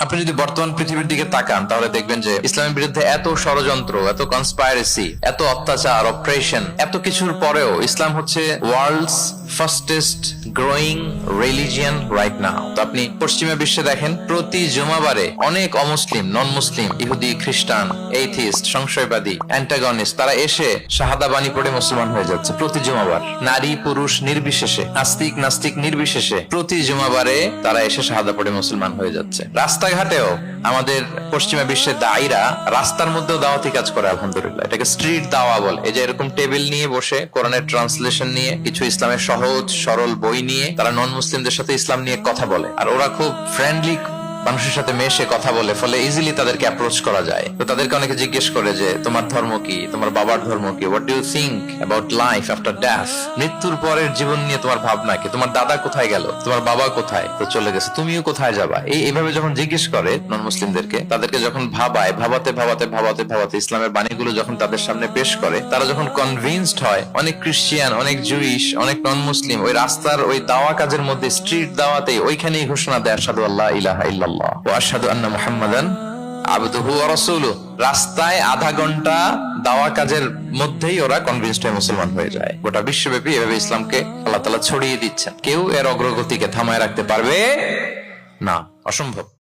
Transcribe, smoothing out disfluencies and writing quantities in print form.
আপনি যদি বর্তমান পৃথিবীর দিকে তাকান তাহলে দেখবেন যে ইসলামের বিরুদ্ধে এত ষড়যন্ত্র, এত কনস্পাইরেসি, এত অত্যাচার, অপারেশন, এত কিছুর পরেও ইসলাম হচ্ছে world's fastest growing religion right now. তো আপনি পশ্চিমা বিশ্বে দেখেন প্রতি জুমাবারে অনেক অমুসলিম, নন মুসলিম, ইহুদি, খ্রিস্টান, এইথিস্ট, সংশয়বাদী, অ্যান্টাগনিস্ট তারা এসে শাহাদা বাণী পড়ে মুসলমান হয়ে যাচ্ছে প্রতি জুমাবার। নারী পুরুষ নির্বিশেষে, আস্তিক নাস্তিক নির্বিশেষে প্রতি জুমাবারে তারা এসে শাহাদা পড়ে মুসলমান হয়ে যাচ্ছে। রাস্তাঘাটেও আমাদের পশ্চিমা বিশ্বের দায়ীরা রাস্তার মধ্যেও দাওয়াতি কাজ করে, আলহামদুলিল্লাহ। এটাকে স্ট্রিট দাওয়া বলে। এই যে এরকম টেবিল নিয়ে বসে কোরআনের ট্রান্সলেশন নিয়ে, কিছু ইসলামের সহজ সরল বই নিয়ে তারা নন মুসলিমদের সাথে ইসলাম নিয়ে কথা বলে। আর ওরা খুব ফ্রেন্ডলি মানুষের সাথে মেশে কথা বলে, ফলে ইজিলি তাদেরকে অ্যাপ্রোচ করা যায়। তো তাদেরকে অনেকে জিজ্ঞেস করে যে তোমার ধর্ম কি, তোমার বাবার ধর্ম কি, what do you think about life after death, মৃত্যুর পরের জীবন নিয়ে তোমার ভাবনা কি, তোমার দাদা কোথায় গেল, তোমার বাবা কোথায়, তো চলে গেছে, তুমিও কোথায় যাবা। এইভাবে যখন জিজ্ঞেস করে নন মুসলিমদেরকে, তাদেরকে যখন ভাবায়, ভাবাতে ভাবাতে ভাবাতে ভাবাতে ইসলামের বাণীগুলো যখন তাদের সামনে পেশ করে, তারা যখন কনভিন্সড হয়, অনেক ক্রিশ্চিয়ান, অনেক জুইশ, অনেক নন মুসলিম ওই রাস্তার ওই দাওয়া কাজের মধ্যে, স্ট্রিট দাওয়াতে ওইখানেই ঘোষণা দেয় আশহাদু আল্লা ইলাহা ইল্লাল্লাহ ওয়া আশহাদু আন্না মুহাম্মাদান আবদুহু ওয়া রাসূলুহু। রাস্তায় আধা ঘন্টা দাওয়া কাজের মধ্যেই ওরা কনভিন্সড হয়ে মুসলমান হয়ে যায়। গোটা বিশ্বব্যাপী এভাবে ইসলামকে আল্লাহ তাআলা ছড়িয়ে দিচ্ছেন। কেউ এর অগ্রগতিকে থামায় রাখতে পারবে না, অসম্ভব।